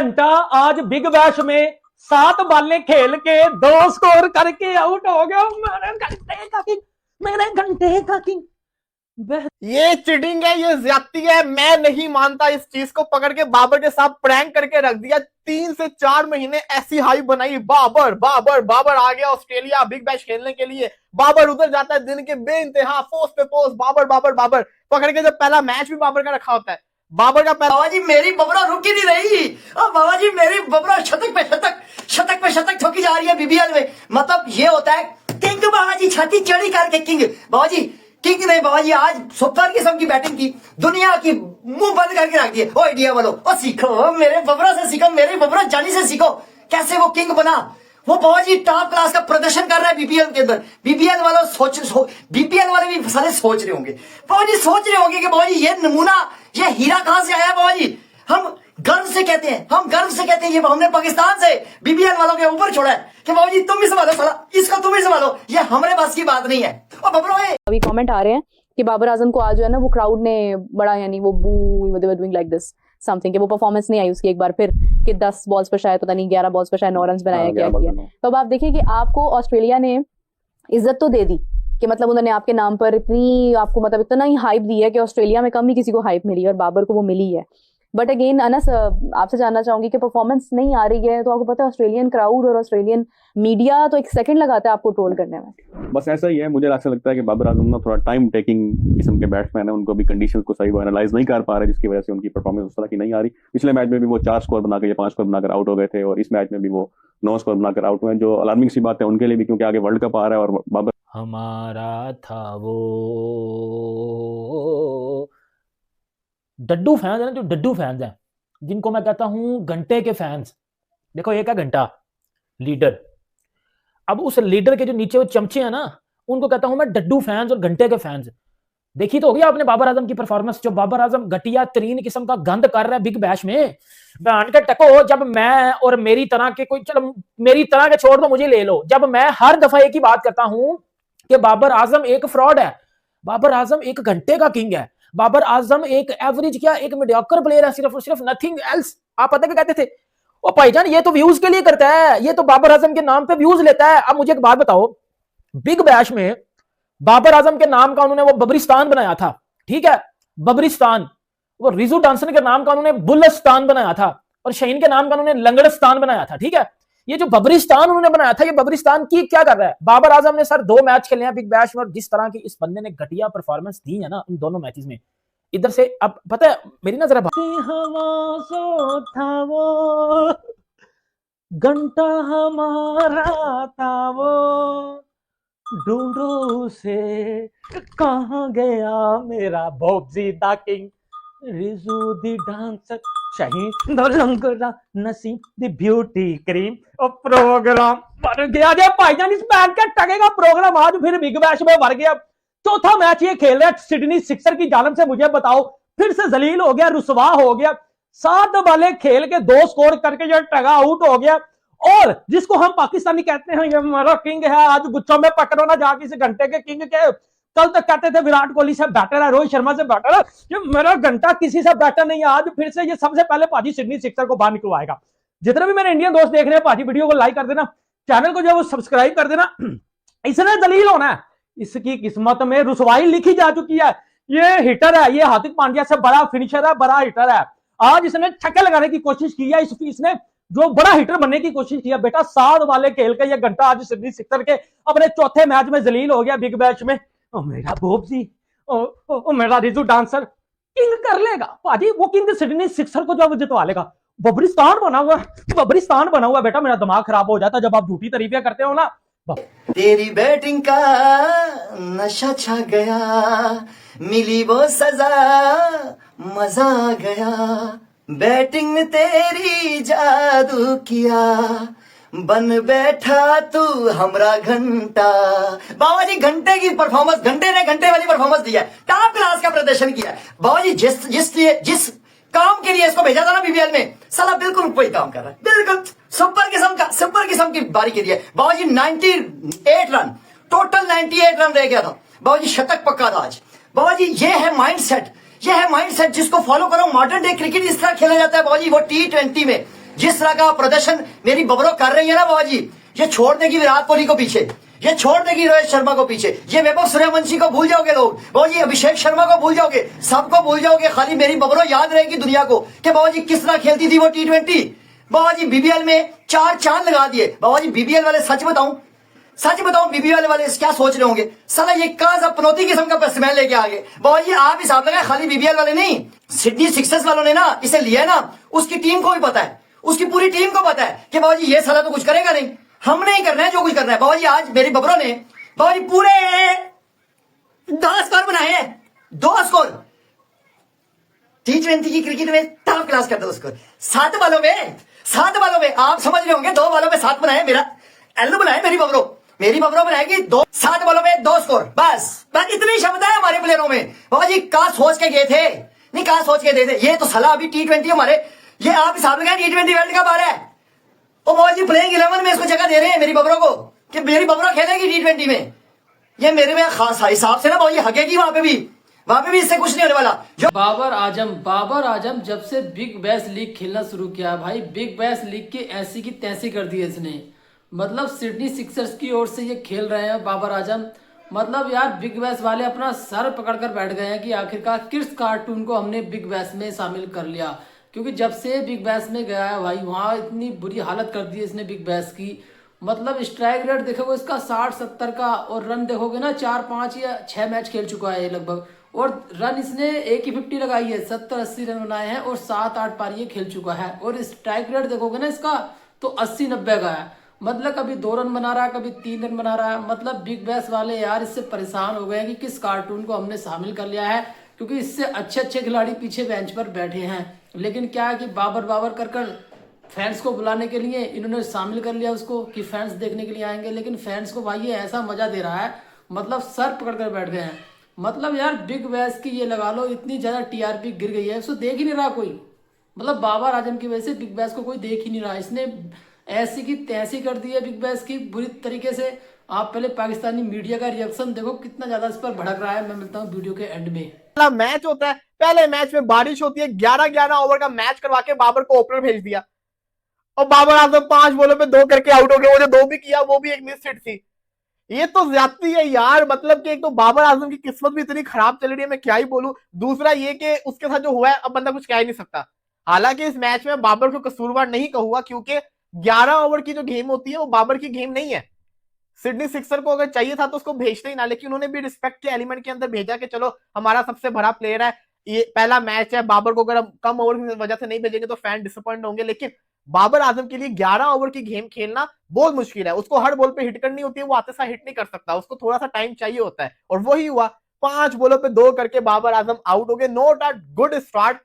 घंटा आज big bash में 7 बॉलें खेल के 2 स्कोर करके आउट हो गया। मेरे घंटे का किंग। ये चीटिंग है, ये ज्यादती है। मैं नहीं मानता इस चीज को। पकड़ के बाबर के साथ प्रैंक करके रख दिया। 3 से 4 महीने ऐसी हाइप बनाई। बाबर बाबर बाबर आ गया ऑस्ट्रेलिया बिग बैश खेलने के लिए। बाबर उधर जाता है दिन के बेइंतहा पोस्ट पे पोस्ट, बाबर बाबर बाबर। पकड़ के जब पहला मैच भी बाबर का रखा होता है, बाबर का बाबा जी मेरी बबरा रुक ही नहीं रही। और बाबा जी मेरी बबरा शतक पे शतक ठोकी जा रही है बीबीएल में। मतलब ये होता है किंग बाबा जी, छाती चढ़ी करके किंग। बाबा जी किंग नहीं बाबा जी, आज सुपर किस्म की बैटिंग की, दुनिया की मुंह बंद करके रख दिए। ओ इंडिया वालों, ओ सीखो मेरे बबरा से, सीखो मेरे बबरा जानी से, सीखो कैसे वो किंग बना। वो बाबा जी टॉप क्लास का प्रदर्शन कर रहा है बीपीएल के अंदर। बीपीएल वालों बीपीएल वाले भी सारे सोच रहे होंगे, बाबा जी सोच रहे होंगे कि बाबा जी ये नमूना, ये हीरा कहां से आया। बाबा जी हम गर्व से कहते हैं, ये हमने पाकिस्तान से बीपीएल वालों के ऊपर छोड़ा है कि बाबा जी तुम ही संभालो, साला इसको तुम ही संभालो, ये हमारे पास की बात नहीं है। और बबरो अभी कमेंट आ रहे हैं कि बाबर आजम को आज जो है ना वो क्राउड ने बड़ा, यानी वो बू they were doing like this something, कि वो परफॉर्मेंस नहीं आई उसकी एक बार फिर, कि 10 बॉल्स पर शायद पता नहीं 11 बॉल्स पर शायद 9 रन बनाया, क्या किया। तो अब आप देखिए कि आपको ऑस्ट्रेलिया ने इज्जत तो दे दी, कि मतलब उन्होंने आपके नाम पर इतनी, आपको मतलब इतना ही हाइप दी है कि ऑस्ट्रेलिया में कम ही किसी को हाइप मिली है और बाबर को वो मिली है। बट अगेन अनस, आपसे जानना चाहूंगी कि परफॉर्मेंस नहीं आ रही है, तो आपको पता है ऑस्ट्रेलियन क्राउड और ऑस्ट्रेलियन मीडिया तो 1 सेकंड लगाता है आपको ट्रोल करने में। बस ऐसा ही है। मुझे ऐसा लगता है कि बाबर आजम ना थोड़ा टाइम टेकिंग किस्म के बैट्समैन है, उनको भी कंडीशंस को सही एनालाइज नहीं कर पा रहे, जिसकी वजह से उनकी परफॉर्मेंस उस तरह की नहीं आ रही। पिछले मैच में भी वो 4 स्कोर बनाकर या 5 स्कोर बनाकर आउट हो गए थे, और इस मैच में भी वो 9 स्कोर बनाकर आउट हुए, जो अलार्मिंग सी बात है उनके लिए भी, क्योंकि आगे वर्ल्ड कप आ रहा है। और बाबर हमारा था वो डड्डू फैंस है ना, जो डड्डू फैंस हैं, जिनको मैं कहता हूं घंटे के फैंस। देखो एक है घंटा लीडर, अब उस लीडर के जो नीचे वो चमचे हैं ना, उनको कहता हूं मैं डड्डू फैंस और घंटे के फैंस। देखी तो होगी आपने बाबर आजम की परफॉर्मेंस, जो बाबर आजम घटिया तरीन किस्म का गंद कर रहा है बिग बैश में। के टको, जब मैं और मेरी तरह के कोई, चलो मेरी तरह के छोड़ दो, मुझे ले लो, जब मैं हर दफा एक ही बात करता हूं कि बाबर आजम एक फ्रॉड है, बाबर आजम एक घंटे का किंग है, बाबर आजम एक एवरेज क्या, एक मीडियोकर प्लेयर है, सिर्फ और सिर्फ, नथिंग एल्स। आप पता क्या कहते थे? ओ भाईजान ये तो व्यूज के लिए करता है, ये तो बाबर आजम के नाम पे व्यूज लेता है। अब मुझे एक बात बताओ, बिग बैश में बाबर आजम के नाम का उन्होंने वो बबरिस्तान बनाया था, ठीक है, बबरिस्तान। वो रिजू डांसन के नाम का उन्होंने बुल्लस्तान बनाया था, और शहीन के नाम का उन्होंने लंगड़स्तान बनाया था, ठीक है। ये जो बबरिस्तान उन्होंने बनाया था, ये बबरिस्तान की क्या कर रहा है बाबर आजम ने? सर 2 मैच खेले हैं बिग बैश में, और जिस तरह की इस बंदे ने घटिया परफॉर्मेंस दी है ना उन दोनों मैचेस में, इधर से अब पता है मेरी नजर था वो घंटा हमारा था वो, ढूंढो से कहां गया मेरा Bobji the king, Riju the dancer, Shaheen the लंगड़ा, नसीम द ब्यूटी क्रीम। और प्रोग्राम भर गया जे भाईजान, इस मैच का टकेगा प्रोग्राम आज फिर बिग बैश में भर गया। चौथा मैच ये खेल रहा है सिडनी सिक्सर की जालम से, मुझे बताओ फिर से जलील हो गया, रुसवा हो गया। 7 बॉलें खेल के 2 स्कोर करके जो टगा आउट हो गया, और जिसको हम पाकिस्तानी कहते हैं ये हमारा किंग है, आज गुच्छों में पकड़ो ना जाके इस घंटे के किंग के। कल तक कहते थे विराट कोहली से बेटर है, रोहित शर्मा से बेटर है, ये मेरा घंटा किसी से बेटर नहीं है। आज फिर से ये सबसे पहले पाजी सिडनी सिक्सर को बाहर निकलवाएगा। जितने भी मेरे इंडियन दोस्त देख रहे हैं, पाजी वीडियो को लाइक कर देना, चैनल को जो वो सब्सक्राइब कर देना। इसने दलील होना है, इसकी किस्मत में रुसवाई लिखी जा चुकी है। ये हिटर है, ये हार्दिक पांड्या से बड़ा फिनिशर है, बड़ा हिटर है। आज इसने छक्के लगाने की कोशिश की है, इसने जो बड़ा हिटर बनने की कोशिश किया। बेटा 7 वाले खेल के ये घंटा आज सिडनी सिक्सर के अपने चौथे मैच में जलील हो गया बिग बैश में। ओ मेरा बोबजी, ओ मेरा रिजू डांसर किंग कर लेगा भाजी, वो किंग सिडनी सिक्सर को जो जितवा लेगा। बबरिस्तान बना हुआ बेटा, मेरा दिमाग खराब हो जाता जब आप झूठी तारीफें करते हो ना। तेरी बैटिंग का नशा छा गया, मिली वो सजा, मजा आ गया, बैटिंग में तेरी जादू किया, बन बैठा तू हमरा घंटा। बाबा जी घंटे की परफॉर्मेंस, घंटे ने घंटे वाली परफॉर्मेंस दी है, टॉप क्लास का प्रदर्शन किया है। बाबा जी जिस काम के लिए इसको भेजा था ना बीबीएल में, साला बिल्कुल वही काम कर रहा है, बिल्कुल सुपर किस्म की बारी के लिए। बाबा जी 98 रन, टोटल 98 रन रह गया था। बाबा जी शतक पक्का था आज। बाबा जी ये है माइंडसेट जिसको फॉलो करो। मॉडर्न डे क्रिकेट इस तरह खेला जाता है बाबा जी। वो T20 में जिस तरह का प्रदर्शन मेरी बबरो कर रही है ना बाबा जी, ये छोड़ देगी विराट कोहली को पीछे, ये छोड़ देगी रोहित शर्मा को पीछे, ये वैभव सूर्यवंशी को भूल जाओगे लोग बाबा जी, अभिषेक शर्मा को भूल जाओगे, सबको भूल जाओगे, खाली मेरी बबरो याद रहेगी दुनिया को कि बाबा जी किस तरह खेलती थी वो T20। बाबा जी बीबीएल में 4 चांद लगा दिए। बाबा जी बीबीएल वाले सच बताऊं बीबीएल वाले क्या सोच रहे होंगे, साला ये कहां सा पनौती किस्म का बैट्समैन लेके आ गए। बाबा जी आप हिसाब लगाए, खाली बीबीएल वाले नहीं, सिडनी सिक्सर्स वालों ने ना इसे लिया ना, उसकी टीम को भी पता है, उसकी पूरी टीम को पता है कि बाबा जी ये साला तो कुछ करेगा नहीं, हमने ही करना है जो कुछ करना है। बाबा जी आज मेरी बबरों ने बाबा जी पूरे 10 स्कोर बनाए हैं, 2 स्कोर T20 की क्रिकेट में टॉप क्लास कर दो स्कोर, 7 बालों में आप समझ रहे होंगे, 2 बालों में 7 बनाए, मेरा एल्लू बनाए मेरी बबरो बनाएगी 7 बालों में 2 स्कोर, बस इतनी क्षमता है हमारे प्लेयरों में। बाबा जी कहां सोच के गए थे, नहीं कहां सोच के गए थे, ये तो सलाह अभी T20 हमारे, ये आप हिसाब लगाए T20 वर्ल्ड कप आ रहा है, ओ बाबा जी प्लेइंग 11 में इसको जगह दे रहे हैं मेरी बबरों को कि मेरी बबरो खेलेगी T20 में, ये मेरे में खास हिसाब से ना बाबा जी हकेगी, वहां पे भी इससे कुछ नहीं होने वाला। जो बाबर आजम जब से बिग बैश लीग खेलना शुरू किया भाई, बिग बैश लीग की ऐसी की तैसी कर दी है इसने, मतलब सिडनी सिक्सर्स की ओर से ये खेल रहे हैं बाबर आजम। मतलब यार बिग बैश वाले अपना सर पकड़कर बैठ गए हैं कि आखिरकार किस कार्टून को हमने बिग बैश में शामिल कर लिया, क्योंकि जब से बिग बैश में गया है भाई वहाँ इतनी बुरी हालत कर दी है इसने बिग बैश की। मतलब स्ट्राइक रेट देखोगे इसका 60-70 का, और रन देखोगे ना 4-5 या 6 मैच खेल चुका है ये लगभग, और रन इसने एक ही 50 लगाई है, 70-80 रन बनाए हैं और 7-8 पारियां खेल चुका है। और स्ट्राइक रेट देखोगे ना इसका तो 80-90 का है, मतलब कभी 2 रन बना रहा है, कभी 3 रन बना रहा है। मतलब बिग बैश वाले यार इससे परेशान हो गए हैं कि किस कार्टून को हमने शामिल कर लिया है, क्योंकि इससे अच्छे खिलाड़ी पीछे बेंच पर बैठे हैं, लेकिन क्या है कि बाबर कर फैंस को बुलाने के लिए इन्होंने शामिल कर लिया उसको कि फैंस देखने के लिए आएंगे, लेकिन फैंस को भाई ये ऐसा मजा दे रहा है, मतलब सर पकड़ कर बैठ गए हैं। मतलब यार बिग बैश की ये लगा लो इतनी ज्यादा TRP गिर गई है, उसको देख ही नहीं रहा कोई, मतलब बाबर आजम की वजह से बिग बैश को कोई देख ही नहीं रहा, इसने ऐसी की तैसी कर दी है बिग बैश की बुरी तरीके से। आप पहले पाकिस्तानी मीडिया का रिएक्शन देखो कितना ज्यादा इस पर भड़क रहा है। मैं मिलता हूँ वीडियो के एंड में। मैच होता है, पहले मैच में बारिश होती है, 11-11 ओवर का मैच करवा के बाबर को ओपनर भेज दिया और बाबर आजम 5 बॉलों पे 2 करके आउट हो गए। वो जो 2 भी किया वो भी एक मिस हिट थी। ये तो ज्यादती है यार, मतलब कि एक तो बाबर आजम की किस्मत भी इतनी खराब चल रही है, मैं क्या ही बोलूं। दूसरा ये कि उसके साथ जो हुआ है अब बंदा कुछ कह ही नहीं सकता। हालांकि इस मैच में बाबर को कसूरवार नहीं कहूंगा, क्योंकि 11 ओवर की जो गेम होती है वो बाबर की गेम नहीं है। सिडनी सिक्सर को अगर चाहिए था तो उसको भेजते ही ना, लेकिन उन्होंने भी रिस्पेक्ट के एलिमेंट के अंदर भेजा कि चलो हमारा सबसे बड़ा प्लेयर है, ये पहला मैच है, बाबर को अगर हम कम ओवर की वजह से नहीं भेजेंगे तो फैन डिसअपॉइंट होंगे। लेकिन बाबर आजम के लिए 11 ओवर की गेम खेलना बहुत मुश्किल है। उसको हर बॉल पे हिट करनी होती है, वो आते सा हिट नहीं कर सकता, उसको थोड़ा सा टाइम चाहिए होता है, और वही हुआ। 5 बॉलों पे 2 करके बाबर आजम आउट हो गए। Not a good start.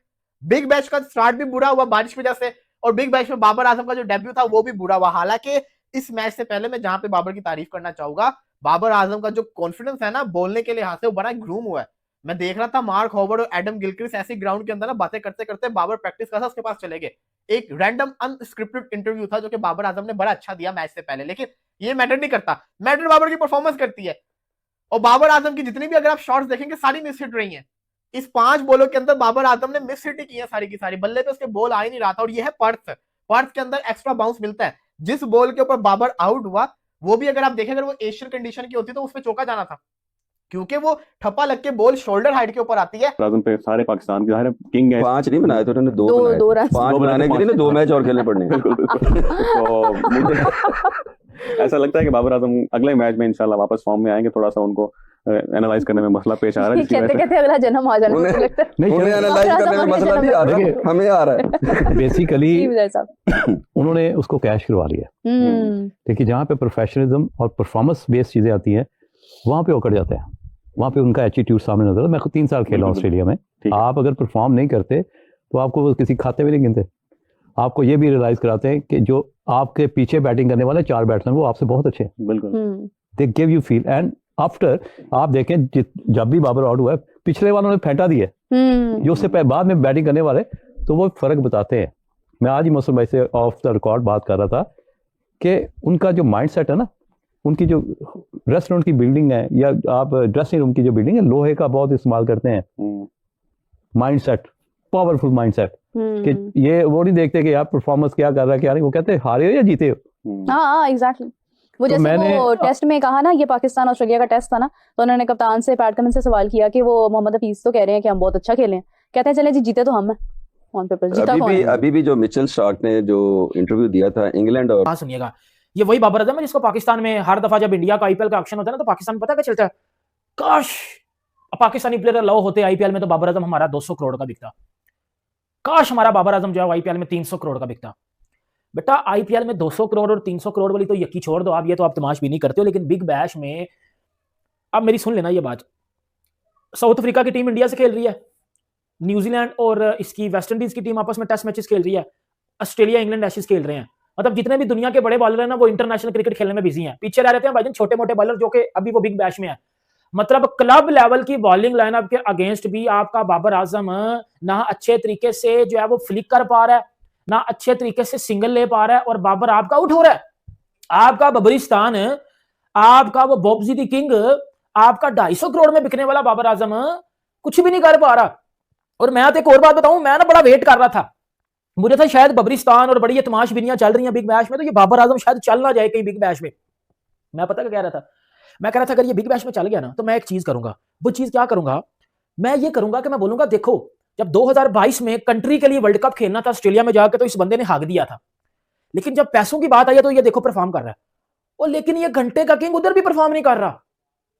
Big bash का स्टार्ट भी बुरा हुआ बारिश की वजह से, और बिग बैश में बाबर आजम का जो डेब्यू था वो भी बुरा हुआ। हालांकि इस मैच से पहले मैं जहां पे बाबर की तारीफ करना चाहूंगा, बाबर आजम का जो कॉन्फिडेंस है ना बोलने के लिहाज से, वो बड़ा ग्रूम हुआ है। मैं देख रहा था मार्क हॉवर्ड और एडम गिलक्रिस्ट ऐसी ग्राउंड के अंदर ना बातें करते करते बाबर प्रैक्टिस कर रहा था, उसके पास चले गए। एक रैंडम अनस्क्रिप्टेड इंटरव्यू था जो कि बाबर आजम ने बड़ा अच्छा दिया मैच से पहले, लेकिन ये मैटर नहीं करता, मैटर बाबर की परफॉर्मेंस करती है। और बाबर आजम की जितनी भी अगर आप शॉट्स देखेंगे सारी मिस हिट रही हैं। इस 5 बॉलों के अंदर बाबर आजम ने मिस हिट की है सारी की सारी, बल्ले पे उसके बॉल आ ही नहीं रहा था। और ये है पर्थ के अंदर एक्स्ट्रा बाउंस मिलता है। जिस बॉल के ऊपर बाबर आउट हुआ वो भी अगर आप देखें, अगर वो एशियन कंडीशन की होती तो उसमें चौका जाना था, क्योंकि वो ठप्पा लग के बॉल शोल्डर हाइट के ऊपर आती है। आजम पे सारे पाकिस्तान के सारे किंग है। 5 नहीं बनाए थे उन्होंने, 2 बनाए। 2 रन 5 बनाने के लिए ना 2 मैच और खेलने पड़ने। तो मुझे ऐसा लगता है कि बाबर आजम अगले मैच में इंशाल्लाह वापस फॉर्म में आएंगे। थोड़ा सा उनको एनालाइज करने में मसला पेश आ रहा है, कहते अगला जन्म आ जाने मुझे लगता है। उन्हें एनालाइज करने में मसला नहीं आ रहा, हमें आ रहा है। बेसिकली उन्होंने उसको कैश करवा लिया। देखिए जहाँ पे प्रोफेशनलिज्म और परफॉर्मेंस बेस्ड चीजें आती हैं वहाँ पे उकड़ जाते हैं, वहाँ पे उनका एटीट्यूड सामने नजर आता है। मैं खुद 3 साल खेला ऑस्ट्रेलिया में। आप अगर परफॉर्म नहीं करते तो आपको किसी खाते में नहीं गिनते। आपको ये भी रियलाइज कराते हैं कि जो आपके पीछे बैटिंग करने वाले 4 बैट्समैन वो आपसे बहुत अच्छे हैं। बिल्कुल, they give you feel. And after आप देखें जब भी बाबर आउट हुआ है पिछले वालों ने फेंटा दिया, जो उससे बाद में बैटिंग करने वाले, तो वो फर्क बताते हैं। मैं आज ही मौसम भाई से ऑफ द रिकॉर्ड बात कर रहा था कि उनका जो माइंड सेट है ना, उनकी जो रेस्टोरेंट की बिल्डिंग है या आप ड्रेसिंग रूम की जो बिल्डिंग है, लोहे का बहुत इस्तेमाल करते हैं। Mind set, powerful mind set, कि ये वो नहीं देखते कि यार परफॉर्मेंस क्या कर रहा है क्या नहीं, वो कहते हैं हारे हो या जीते हो। हाँ एग्जैक्टली। वो तो जैसे मैंने- वो टेस्ट में कहा ना, ये पाकिस्तान ऑस्ट्रेलिया का टेस्ट था ना, तो उन्होंने कप्तान से, पैट कमिंस से सवाल किया कि वो मोहम्मद हफीज तो कह रहे हैं कि हम बहुत अच्छा खेले हैं, कहते हैं चले जी जीते तो हम हैं ऑन पेपर, जीता कौन है? अभी भी जो मिचेल स्टार्क ने जो इंटरव्यू दिया था इंग्लैंड और हाँ सुनिएगा, ये वही बाबर आजम है जिसको पाकिस्तान में हर दफा जब इंडिया का आईपीएल का ऑक्शन होता है ना, तो पाकिस्तान में पता क्या चलता है, काश पाकिस्तानी प्लेयर अलाउ होते आईपीएल में तो बाबर आजम हमारा 200 करोड़ का बिकता, काश हमारा बाबर आजम जो है आईपीएल में 300 करोड़ का बिकता। बेटा आईपीएल में 200 करोड़ और 300 करोड़ वाली तो यकी छोड़ दो आप, ये तो आप तमाश भी नहीं करते हो, लेकिन बिग बैश में अब मेरी सुन लेना ये बात, साउथ अफ्रीका की टीम इंडिया से खेल रही है, न्यूजीलैंड और इसकी वेस्ट इंडीज की टीम आपस में टेस्ट मैचेस खेल रही है, ऑस्ट्रेलिया इंग्लैंड एशेज खेल रहे हैं, मतलब जितने भी दुनिया के बड़े बॉलर हैं ना वो इंटरनेशनल क्रिकेट खेलने में बिजी हैं, पीछे रह रहते हैं भाईजान छोटे मोटे बॉलर जो कि अभी वो बिग बैश में है। मतलब क्लब लेवल की बॉलिंग लाइनअप के अगेंस्ट भी आपका बाबर आजम ना अच्छे तरीके से जो है वो फ्लिक कर पा रहा है, ना अच्छे तरीके से सिंगल ले पा रहा है, और बाबर आपका आउट हो रहा है। आपका बबरिस्तान, आपका वो बॉब्जी द किंग, आपका 250 करोड़ में बिकने वाला बाबर आजम कुछ भी नहीं कर पा रहा। और मैं तो एक और बात बताऊं, मैं ना बड़ा वेट कर रहा था, मुझे था शायद बबरिस्तान और बड़ी ये तमाशबीनियां चल रही हैं बिग बैश में, तो ये बाबर आजम शायद चल ना जाए कहीं बिग बैश में। मैं पता क्या कह रहा था, मैं कह रहा था अगर ये बिग बैश में चल गया ना तो मैं एक चीज करूंगा, वो चीज क्या करूंगा, मैं ये करूंगा कि मैं बोलूंगा देखो जब 2022 में कंट्री के लिए वर्ल्ड कप खेलना था ऑस्ट्रेलिया में जाकर, तो इस बंदे ने हाक दिया था, लेकिन जब पैसों की बात आई है तो ये देखो परफॉर्म कर रहा है। और लेकिन ये घंटे का किंग उधर भी परफॉर्म नहीं कर रहा।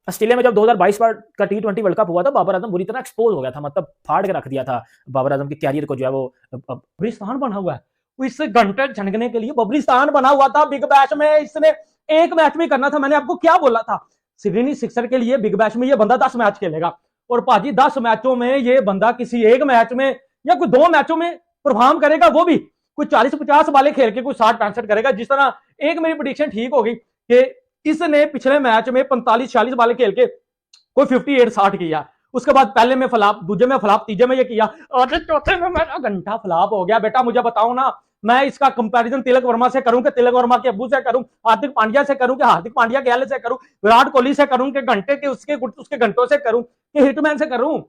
ऑस्ट्रेलिया में जब 2022 का T20 वर्ल्ड कप हुआ था, बाबर आजम बुरी तरह एक्सपोज हो गया था, मतलब फाड़ के रख दिया था बाबर आजम के कैरियर को, जो है वो बबरिस्तान बना हुआ है, इस घंटे झनकने के लिए बबरिस्तान बना हुआ था बिग बैश में। इसने एक मैच में करना था, मैंने आपको क्या बोला था, सिडनी सिक्सर के लिए बिग बैश में ये बंदा 10 मैच खेलेगा, और भाजी 10 मैचों में ये बंदा किसी एक मैच में या कोई 2 मैचों में परफॉर्म करेगा, वो भी कोई 40-50 बाले खेल के कोई 60-65 करेगा। जिस तरह एक मेरी प्रेडिक्शन ठीक होगी कि इसने पिछले मैच में 45-46 बाले खेल के कोई 58-60 किया, उसके बाद पहले में फ्लॉप, दूसरे में फ्लॉप, तीसरे में ये किया, और चौथे में मेरा घंटा फ्लॉप हो गया। बेटा मुझे बताओ ना, मैं इसका कंपैरिजन तिलक वर्मा से करूं कि तिलक वर्मा के अब्बू से करूं, हार्दिक पांड्या से करूं कि हार्दिक पांड्या के एल से करूं, विराट कोहली से करूं कि घंटे के उसके घंटों से करूं कि हिटमैन से करूं।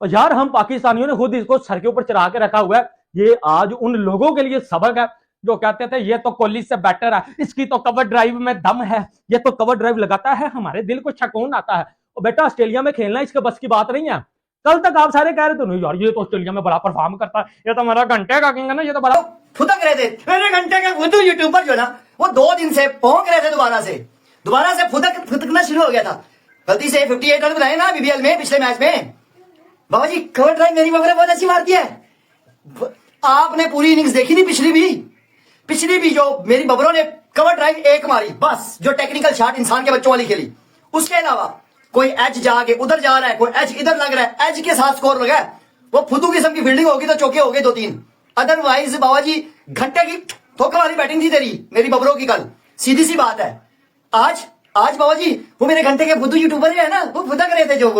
और यार हम पाकिस्तानियों ने खुद इसको सर के ऊपर चढ़ा के रखा हुआ है। ये आज उन लोगों के लिए सबक है जो कहते थे ये तो कोहली से बेटर है, इसकी तो कवर ड्राइव में दम है, ये तो कवर ड्राइव लगाता है, हमारे दिल को सुकून आता है। और बेटा ऑस्ट्रेलिया में खेलना इसके बस की बात नहीं है। कल तक आप सारे कह रहे थे नहीं यार ये तो ऑस्ट्रेलिया में बड़ा परफॉर्म करता है, ये तो हमारा घंटे का किंग है ना, ये तो बड़ा फुदक रहे थे मेरे घंटे के फुदू यूट्यूबर जो ना, वो 2 दिन से भौंक रहे थे, दोबारा से फुदकना शुरू हो गया था। गलती से 58 रन बनाए ना बीबीएल में पिछले मैच में। बाबा जी कवर ड्राइव मेरी बबरे बहुत अच्छी मारती है। आपने पूरी इनिंग्स देखी थी पिछली भी जो मेरी बबरों ने कवर ड्राइव एक मारी बस, जो टेक्निकल शॉट इंसान के बच्चों वाली खेली, उसके अलावा कोई एज जाके उधर जा रहा है, कोई एज इधर लग रहा है, एज के साथ स्कोर लगा है, वो फुदू किस्म की फील्डिंग होगी तो चौके हो गए 2-3। अदरवाइज बाबा जी घंटे की ठोकर वाली बैटिंग थी तेरी मेरी बबरों की कल, सीधी सी बात है। आज बाबा जी वो मेरे घंटे के फुदू यूट्यूबर है ना, वो फुदक रहे थे जो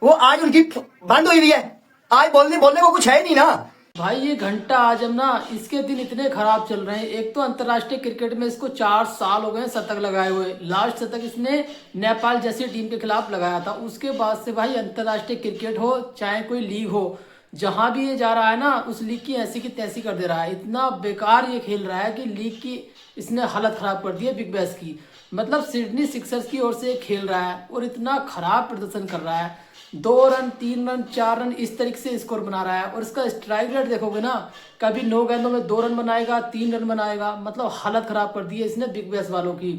वो आज उनकी बंद हुई है, आज बोलने को कुछ है नहीं ना। भाई ये घंटा आजम ना, इसके दिन इतने खराब चल रहे हैं। एक तो अंतर्राष्ट्रीय क्रिकेट में इसको 4 साल हो गए शतक लगाए हुए, लास्ट शतक इसने नेपाल जैसी टीम के खिलाफ लगाया था। उसके बाद से भाई अंतर्राष्ट्रीय क्रिकेट हो चाहे कोई लीग हो, जहां भी ये जा रहा है ना उस लीग की ऐसी की तैसी कर दे रहा है। इतना बेकार ये खेल रहा है कि लीग की इसने हालत खराब कर दी है बिग बैश की। मतलब सिडनी सिक्सर्स की ओर से खेल रहा है और इतना खराब प्रदर्शन कर रहा है, 2 रन 3 रन 4 रन इस तरीके से स्कोर बना रहा है। और इसका स्ट्राइक रेट देखोगे ना, कभी 9 गेंदों में 2 रन बनाएगा, 3 रन बनाएगा, मतलब हालत खराब कर दी है इसने बिग बैश वालों की।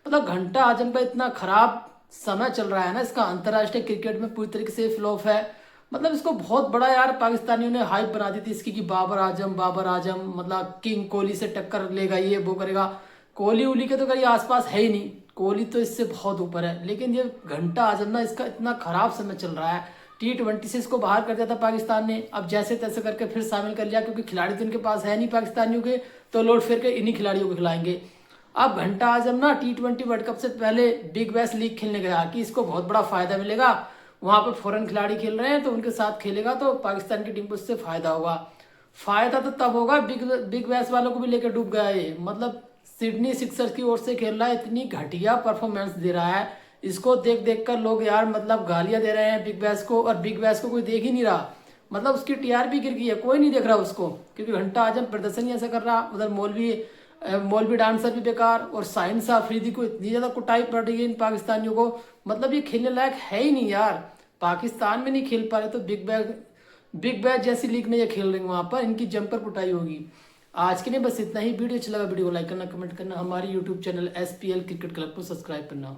मतलब घंटा आजम का इतना खराब समय चल रहा है ना, इसका अंतर्राष्ट्रीय क्रिकेट में पूरी तरीके से फ्लॉप है। मतलब इसको बहुत बड़ा यार पाकिस्तानियों ने हाइप बना दी थी इसकी कि बाबर आजम मतलब किंग कोहली से टक्कर लेगा, ये वो करेगा। कोहली उली के तो कहीं आसपास है ही नहीं, कोहली तो इससे बहुत ऊपर है। लेकिन ये घंटा आजम ना, इसका इतना खराब समय चल रहा है। T20 से इसको बाहर कर दिया था पाकिस्तान ने, अब जैसे तैसे करके फिर शामिल कर लिया, क्योंकि खिलाड़ी तो इनके पास है नहीं पाकिस्तानियों के, तो लौट फिर के इन्हीं खिलाड़ियों को खिलाएंगे। अब घंटा आजम ना T20 वर्ल्ड कप से पहले बिग बैश लीग खेलने गया कि इसको बहुत बड़ा फायदा मिलेगा, वहां पर फॉरेन खिलाड़ी खेल रहे हैं तो उनके साथ खेलेगा तो पाकिस्तान की टीम को उससे फायदा होगा। फायदा तो तब होगा बिग बैश वालों को भी लेकर डूब गया ये। मतलब सिडनी सिक्सर्स की ओर से खेल रहा है, इतनी घटिया परफॉर्मेंस दे रहा है, इसको देख कर लोग यार मतलब गालियां दे रहे हैं बिग बैश को, और बिग बैश को कोई देख ही नहीं रहा। मतलब उसकी टीआरपी गिर गई है, कोई नहीं देख रहा उसको, क्योंकि घंटा आजम प्रदर्शन ही ऐसा कर रहा, उधर मौलवी डांसर भी बेकार, और साहिन अफरीदी को इतनी ज्यादा कुटाई पड़ रही है इन पाकिस्तानियों को, मतलब ये खेलने लायक है ही नहीं यार। पाकिस्तान में नहीं खेल पा रहे तो बिग बैश जैसी लीग में ये खेल रहे हैं, वहां पर इनकी जंपर कुटाई होगी। आज के लिए बस इतना ही। वीडियो अच्छा लगा वीडियो को लाइक करना, कमेंट करना, हमारी YouTube channel SPL cricket club को सब्सक्राइब करना।